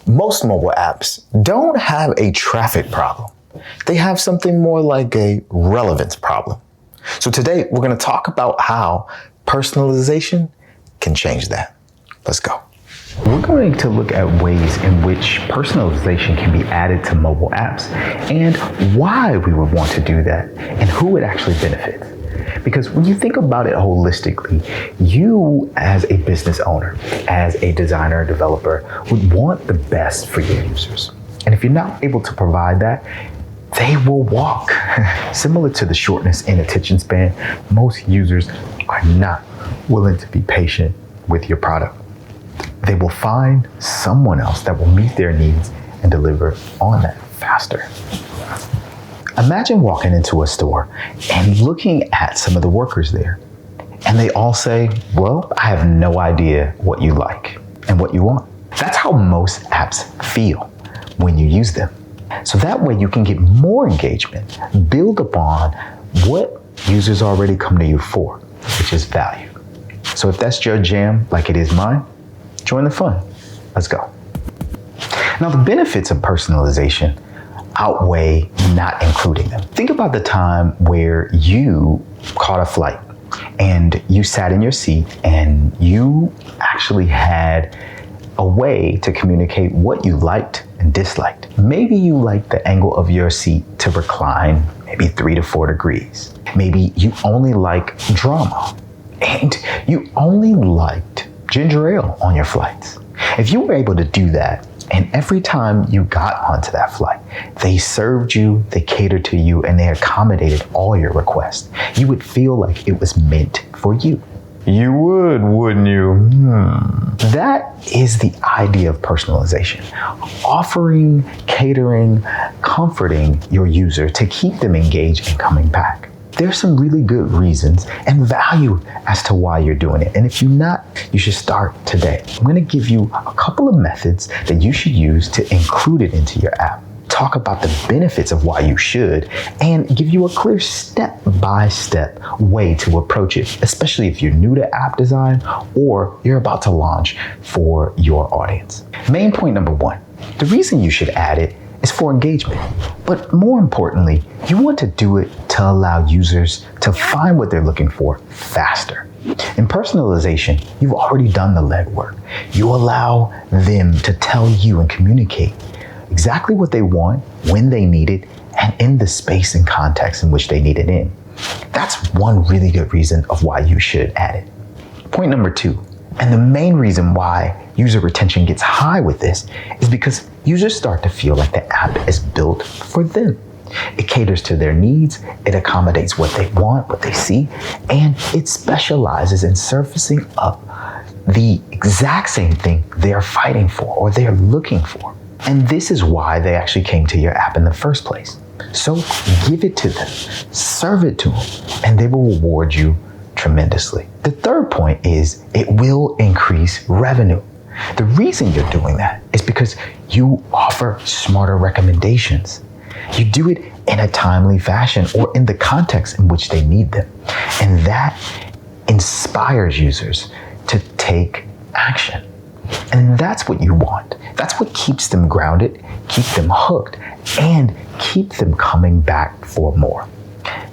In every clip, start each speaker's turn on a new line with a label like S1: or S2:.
S1: Most mobile apps don't have a traffic problem. They have something more like a relevance problem. So today we're going to talk about how personalization can change that. Let's go.
S2: We're going to look at ways in which personalization can be added to mobile apps and why we would want to do that and who it actually benefits. Because when you think about it holistically, you as a business owner, as a designer or developer, would want the best for your users. And if you're not able to provide that, they will walk. Similar to the shortness in attention span, most users are not willing to be patient with your product. They will find someone else that will meet their needs and deliver on that faster. Imagine walking into a store and looking at some of the workers there, and they all say, well, I have no idea what you like and what you want. That's how most apps feel when you use them. So that way you can get more engagement, build upon what users already come to you for, which is value. So if that's your jam, like it is mine, join the fun. Let's go. Now, the benefits of personalization outweigh not including them. Think about the time where you caught a flight and you sat in your seat and you actually had a way to communicate what you liked and disliked. Maybe you liked the angle of your seat to recline maybe 3 to 4 degrees. Maybe you only like drama and you only liked ginger ale on your flights. If you were able to do that, and every time you got onto that flight, they served you, they catered to you, and they accommodated all your requests, you would feel like it was meant for you. You would, wouldn't you? That is the idea of personalization. Offering, catering, comforting your user to keep them engaged and coming back. There's some really good reasons and value as to why you're doing it. And if you're not, you should start today. I'm going to give you a couple of methods that you should use to include it into your app. Talk about the benefits of why you should and give you a clear step-by-step way to approach it, especially if you're new to app design or you're about to launch for your audience. Main point number 1, the reason you should add it is for engagement. But more importantly, you want to do it to allow users to find what they're looking for faster. In personalization, you've already done the legwork. You allow them to tell you and communicate exactly what they want, when they need it, and in the space and context in which they need it in. That's one really good reason of why you should add it. Point number 2, and the main reason why user retention gets high with this is because users start to feel like the app is built for them. It caters to their needs, it accommodates what they want, what they see, and it specializes in surfacing up the exact same thing they're fighting for or they're looking for. And this is why they actually came to your app in the first place. So give it to them, serve it to them, and they will reward you tremendously. The third point is it will increase revenue. The reason you're doing that is because you offer smarter recommendations. You do it in a timely fashion or in the context in which they need them. And that inspires users to take action. And that's what you want. That's what keeps them grounded, keep them hooked, and keep them coming back for more.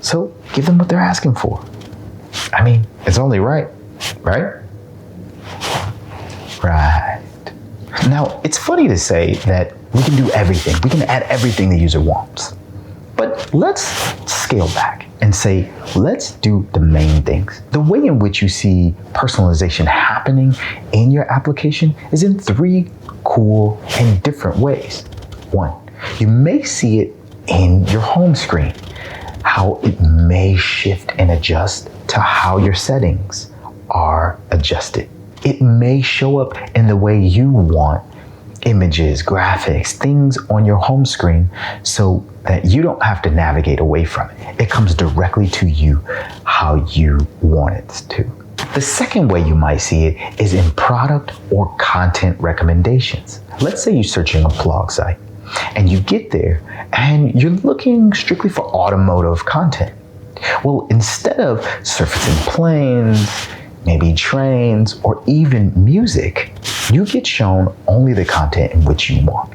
S2: So give them what they're asking for. I mean, it's only right, right? Right. Now, it's funny to say that we can do everything. We can add everything the user wants. But let's scale back and say, let's do the main things. The way in which you see personalization happening in your application is in 3 cool and different ways. 1, you may see it in your home screen, how it may shift and adjust to how your settings are adjusted. It may show up in the way you want images, graphics, things on your home screen so that you don't have to navigate away from it. It comes directly to you how you want it to. The second way you might see it is in product or content recommendations. Let's say you're searching a blog site and you get there and you're looking strictly for automotive content. Well, instead of surfacing planes, maybe trains, or even music, you get shown only the content in which you want.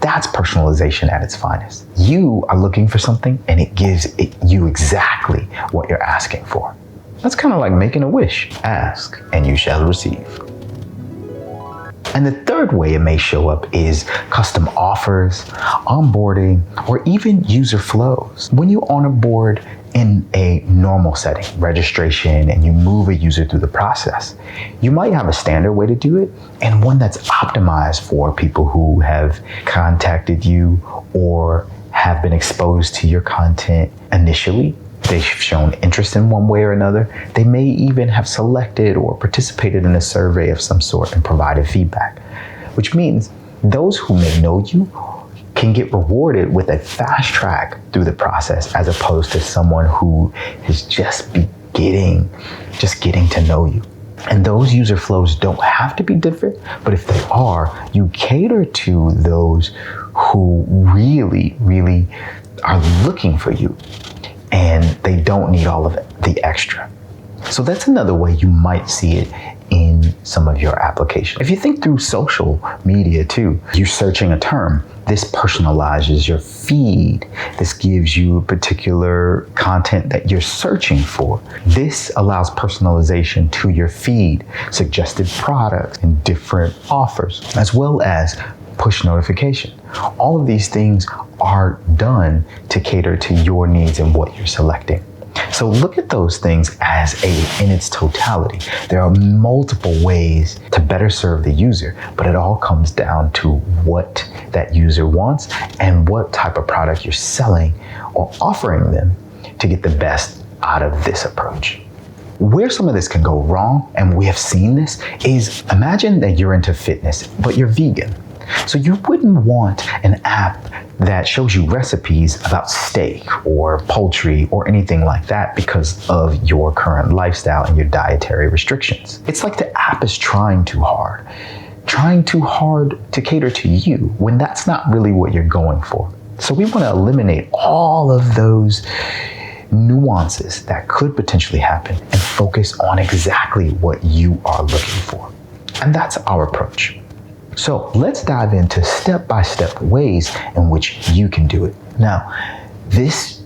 S2: That's personalization at its finest. You are looking for something and it gives you exactly what you're asking for. That's kind of like making a wish. Ask and you shall receive. And the third way it may show up is custom offers, onboarding, or even user flows. When you onboard in a normal setting, registration, and you move a user through the process, you might have a standard way to do it and one that's optimized for people who have contacted you or have been exposed to your content initially. They've shown interest in one way or another. They may even have selected or participated in a survey of some sort and provided feedback, which means those who may know you can get rewarded with a fast track through the process, as opposed to someone who is just getting to know you. And those user flows don't have to be different, but if they are, you cater to those who really, really are looking for you and they don't need all of the extra. So that's another way you might see it in some of your applications. If you think through social media too, you're searching a term. This personalizes your feed. This gives you particular content that you're searching for. This allows personalization to your feed, suggested products and different offers, as well as push notification. All of these things are done to cater to your needs and what you're selecting. So look at those things in its totality. There are multiple ways to better serve the user, but it all comes down to what that user wants and what type of product you're selling or offering them to get the best out of this approach. Where some of this can go wrong, and we have seen this, is imagine that you're into fitness, but you're vegan. So you wouldn't want an app that shows you recipes about steak or poultry or anything like that because of your current lifestyle and your dietary restrictions. It's like the app is trying too hard to cater to you when that's not really what you're going for. So we want to eliminate all of those nuances that could potentially happen and focus on exactly what you are looking for. And that's our approach. So let's dive into step-by-step ways in which you can do it. Now, this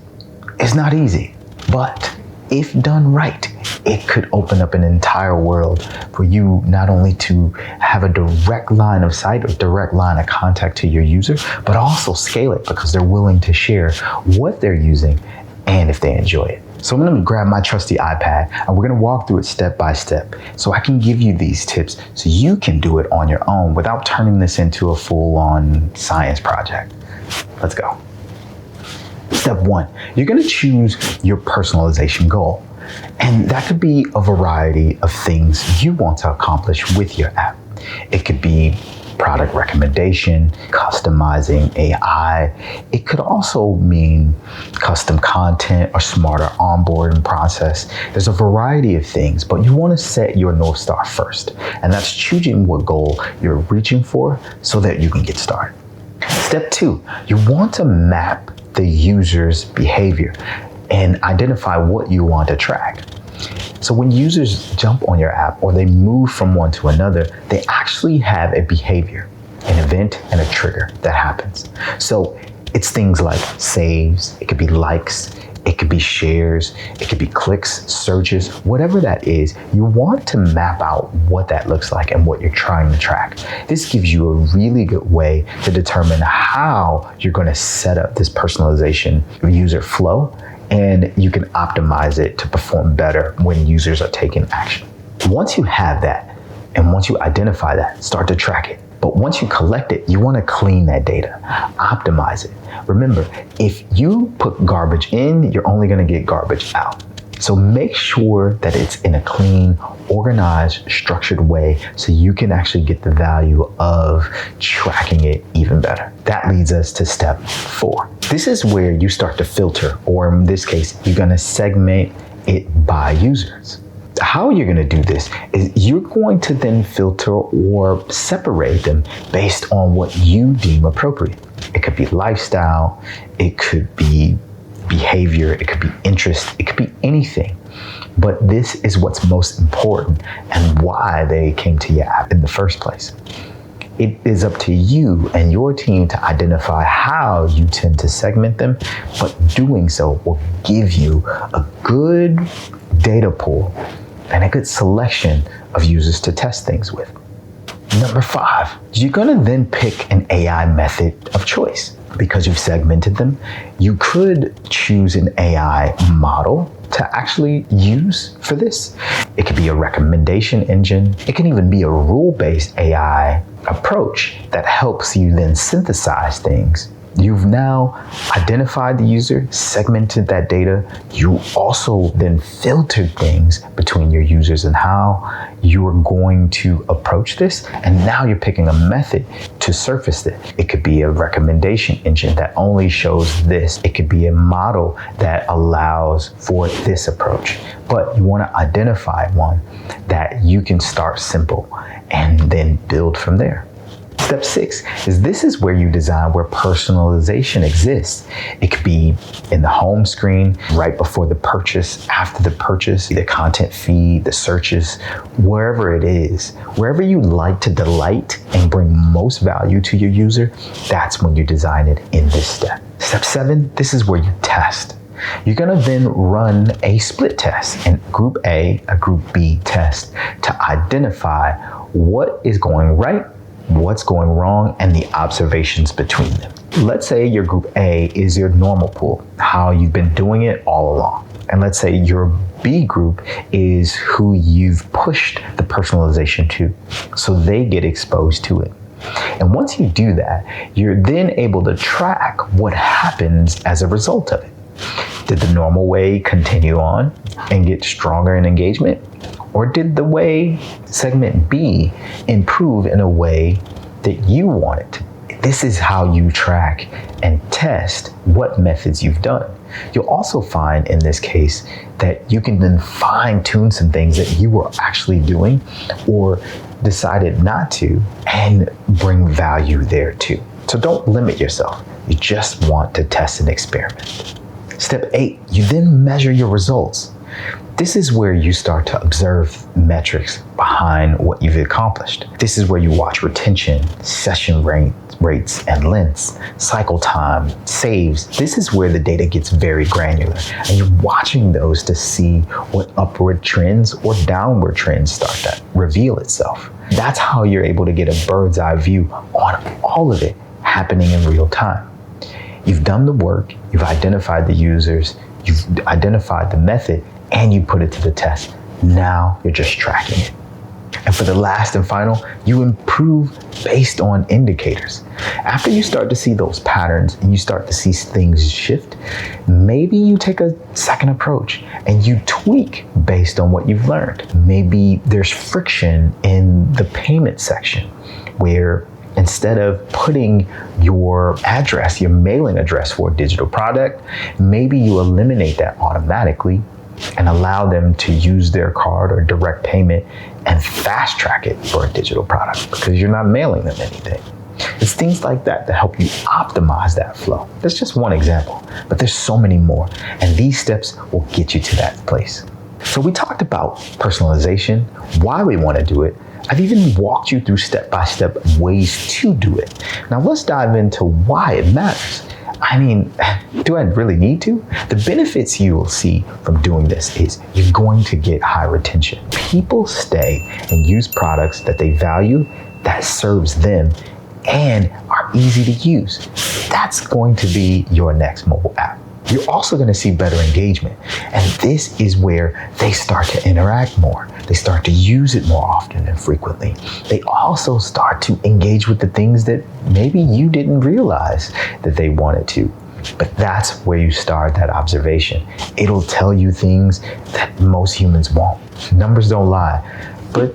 S2: is not easy, but if done right, it could open up an entire world for you not only to have a direct line of sight or direct line of contact to your user, but also scale it because they're willing to share what they're using and if they enjoy it. So I'm going to grab my trusty iPad and we're going to walk through it step by step so I can give you these tips so you can do it on your own without turning this into a full-on science project. Let's go. Step 1, you're going to choose your personalization goal. And that could be a variety of things you want to accomplish with your app. It could be product recommendation, customizing AI. It could also mean custom content or smarter onboarding process. There's a variety of things, but you want to set your North Star first. And that's choosing what goal you're reaching for so that you can get started. Step 2, you want to map the user's behavior and identify what you want to track. So when users jump on your app or they move from one to another, they actually have a behavior, an event, and a trigger that happens. So it's things like saves, it could be likes, it could be shares, it could be clicks, searches, whatever that is. You want to map out what that looks like and what you're trying to track. This gives you a really good way to determine how you're going to set up this personalization user flow, and you can optimize it to perform better when users are taking action. Once you have that, and once you identify that, start to track it. But once you collect it, you want to clean that data, optimize it. Remember, if you put garbage in, you're only going to get garbage out. So make sure that it's in a clean, organized, structured way so you can actually get the value of tracking it even better. That leads us to step 4. This is where you start to filter, or in this case, you're going to segment it by users. How you're going to do this is you're going to then filter or separate them based on what you deem appropriate. It could be lifestyle, it could be behavior, it could be interest, it could be anything. But this is what's most important and why they came to your app in the first place. It is up to you and your team to identify how you tend to segment them, but doing so will give you a good data pool and a good selection of users to test things with. Number 5, you're gonna then pick an AI method of choice. Because you've segmented them, you could choose an AI model to actually use for this. It could be a recommendation engine. It can even be a rule-based AI approach that helps you then synthesize things. You've now identified the user, segmented that data. You also then filtered things between your users and how you are going to approach this. And now you're picking a method to surface it. It could be a recommendation engine that only shows this. It could be a model that allows for this approach. But you want to identify one that you can start simple and then build from there. Step 6 is this is where you design where personalization exists. It could be in the home screen, right before the purchase, after the purchase, the content feed, the searches, wherever it is. Wherever you like to delight and bring most value to your user, that's when you design it in this step. Step 7, this is where you test. You're gonna then run a split test, and group A, a group B test to identify what is going right, what's going wrong, and the observations between them. Let's say your group A is your normal pool, how you've been doing it all along. And let's say your B group is who you've pushed the personalization to, so they get exposed to it. And once you do that, you're then able to track what happens as a result of it. Did the normal way continue on and get stronger in engagement? Or did the way segment B improve in a way that you want it to? This is how you track and test what methods you've done. You'll also find in this case that you can then fine tune some things that you were actually doing or decided not to and bring value there too. So don't limit yourself. You just want to test and experiment. Step 8, you then measure your results. This is where you start to observe metrics behind what you've accomplished. This is where you watch retention, session rates and lengths, cycle time, saves. This is where the data gets very granular, and you're watching those to see what upward trends or downward trends start to reveal itself. That's how you're able to get a bird's eye view on all of it happening in real time. You've done the work, you've identified the users, you've identified the method, and you put it to the test. Now you're just tracking it. And for the last and final, you improve based on indicators. After you start to see those patterns and you start to see things shift, maybe you take a second approach and you tweak based on what you've learned. Maybe there's friction in the payment section where instead of putting your address, your mailing address for a digital product, maybe you eliminate that automatically and allow them to use their card or direct payment and fast track it for a digital product because you're not mailing them anything. It's things like that that help you optimize that flow. That's just one example, but there's so many more, and these steps will get you to that place. So we talked about personalization, why we want to do it. I've even walked you through step-by-step ways to do it. Now let's dive into why it matters. I mean, do I really need to? The benefits you will see from doing this is you're going to get high retention. People stay and use products that they value, that serves them, and are easy to use. That's going to be your next mobile app. You're also going to see better engagement. And this is where they start to interact more. They start to use it more often and frequently. They also start to engage with the things that maybe you didn't realize that they wanted to. But that's where you start that observation. It'll tell you things that most humans won't. Numbers don't lie, but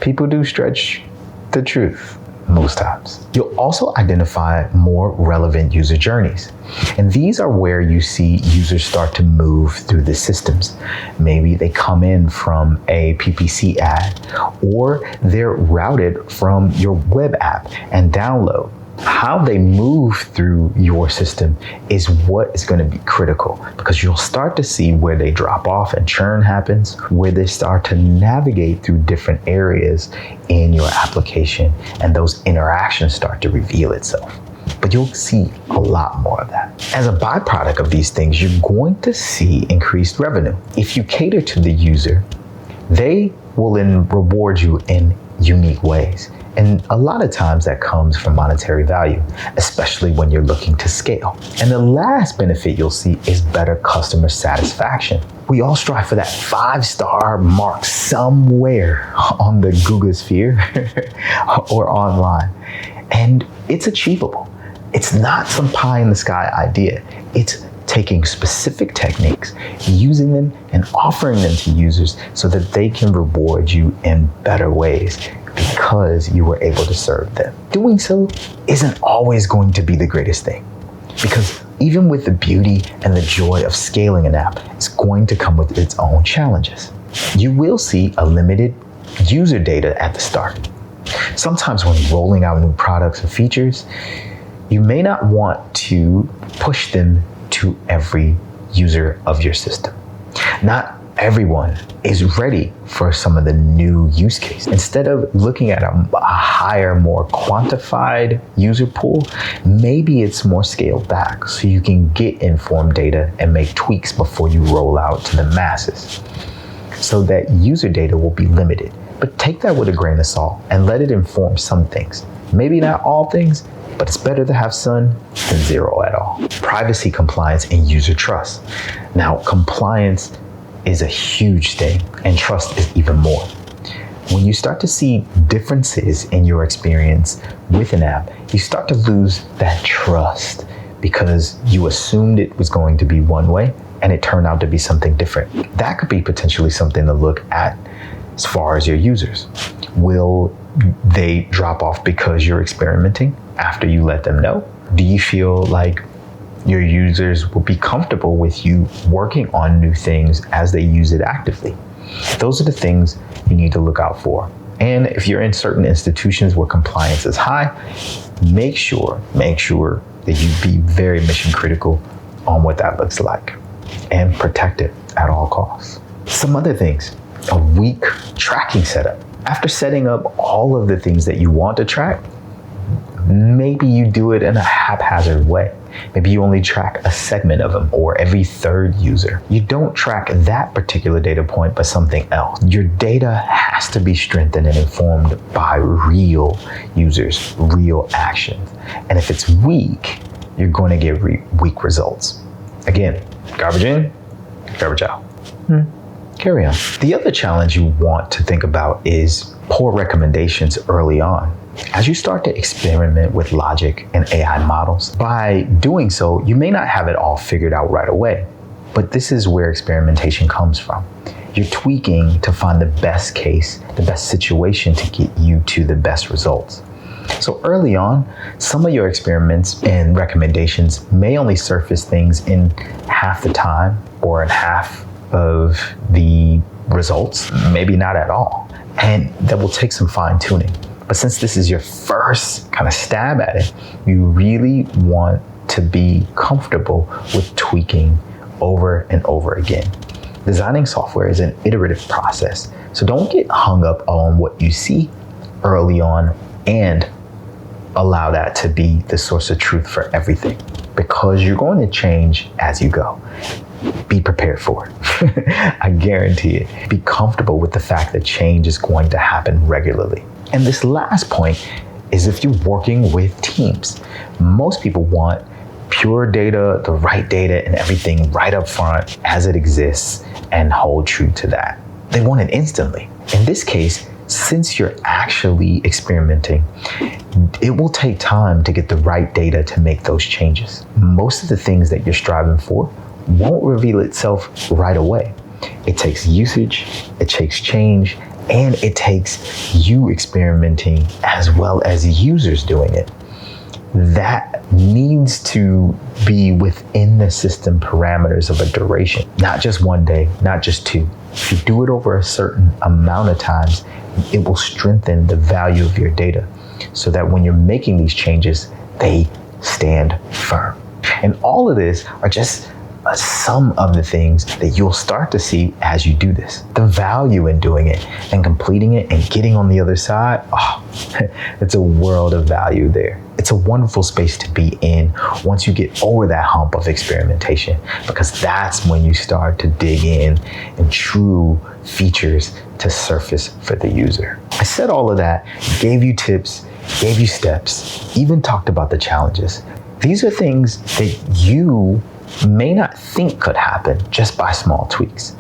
S2: people do stretch the truth most times. You'll also identify more relevant user journeys. And these are where you see users start to move through the systems. Maybe they come in from a PPC ad, or they're routed from your web app and download. How they move through your system is what is going to be critical, because you'll start to see where they drop off and churn happens, where they start to navigate through different areas in your application, and those interactions start to reveal itself. But you'll see a lot more of that. As a byproduct of these things, you're going to see increased revenue. If you cater to the user, they will then reward you in unique ways. And a lot of times that comes from monetary value, especially when you're looking to scale. And the last benefit you'll see is better customer satisfaction. We all strive for that 5-star mark somewhere on the Google sphere or online. And it's achievable. It's not some pie in the sky idea. It's taking specific techniques, using them and offering them to users so that they can reward you in better ways because you were able to serve them. Doing so isn't always going to be the greatest thing, because even with the beauty and the joy of scaling an app, it's going to come with its own challenges. You will see a limited user data at the start. Sometimes when rolling out new products and features, you may not want to push them to every user of your system. Not everyone is ready for some of the new use cases. Instead of looking at a higher, more quantified user pool, maybe it's more scaled back so you can get informed data and make tweaks before you roll out to the masses. So that user data will be limited. But take that with a grain of salt and let it inform some things. Maybe not all things, but it's better to have some than zero at all. Privacy, compliance, and user trust. Now, compliance is a huge thing, and trust is even more. When you start to see differences in your experience with an app, you start to lose that trust because you assumed it was going to be one way and it turned out to be something different. That could be potentially something to look at as far as your users. Will they drop off because you're experimenting after you let them know? Do you feel like your users will be comfortable with you working on new things as they use it actively? Those are the things you need to look out for. And if you're in certain institutions where compliance is high, make sure that you be very mission critical on what that looks like and protect it at all costs. Some other things, a weak tracking setup. After setting up all of the things that you want to track, maybe you do it in a haphazard way. Maybe you only track a segment of them or every third user. You don't track that particular data point, but something else. Your data has to be strengthened and informed by real users, real actions. And if it's weak, you're going to get weak results. Again, garbage in, garbage out. Carry on. The other challenge you want to think about is poor recommendations early on. As you start to experiment with logic and AI models, by doing so, you may not have it all figured out right away, but this is where experimentation comes from. You're tweaking to find the best case, the best situation to get you to the best results. So early on, some of your experiments and recommendations may only surface things in half the time or in half of the results, maybe not at all. And that will take some fine tuning. But since this is your first kind of stab at it, you really want to be comfortable with tweaking over and over again. Designing software is an iterative process, so don't get hung up on what you see early on and allow that to be the source of truth for everything, because you're going to change as you go. Be prepared for it. I guarantee it. Be comfortable with the fact that change is going to happen regularly. And this last point is if you're working with teams. Most people want pure data, the right data and everything right up front as it exists and hold true to that. They want it instantly. In this case, since you're actually experimenting, it will take time to get the right data to make those changes. Most of the things that you're striving for won't reveal itself right away. It takes usage, it takes change, and it takes you experimenting as well as users doing it. That needs to be within the system parameters of a duration, not just one day, not just two. If you do it over a certain amount of times, it will strengthen the value of your data so that when you're making these changes, they stand firm. And all of this are just some of the things that you'll start to see as you do this. The value in doing it and completing it and getting on the other side, it's a world of value there. It's a wonderful space to be in once you get over that hump of experimentation, because that's when you start to dig in and true features to surface for the user. I said all of that, gave you tips, gave you steps, even talked about the challenges. These are things that you may not think could happen just by small tweaks.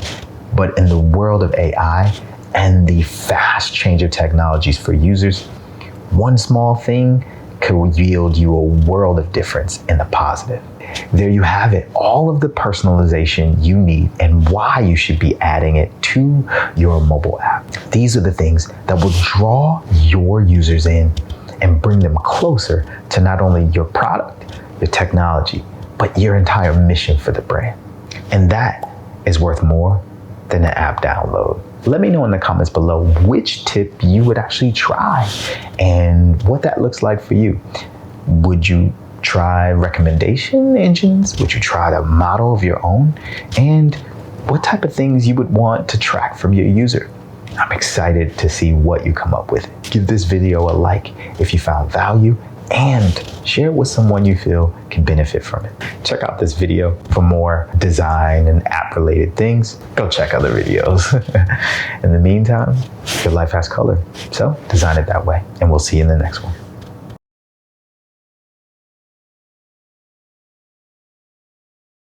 S2: But in the world of AI and the fast change of technologies for users, one small thing could yield you a world of difference in the positive. There you have it, all of the personalization you need and why you should be adding it to your mobile app. These are the things that will draw your users in and bring them closer to not only your product, your technology, but your entire mission for the brand. And that is worth more than an app download. Let me know in the comments below which tip you would actually try and what that looks like for you. Would you try recommendation engines? Would you try to model of your own? And what type of things you would want to track from your user? I'm excited to see what you come up with. Give this video a like if you found value, and share it with someone you feel can benefit from it. Check out this video for more design and app related things. Go check other videos. In the meantime, your life has color. So design it that way, and we'll see you in the next one.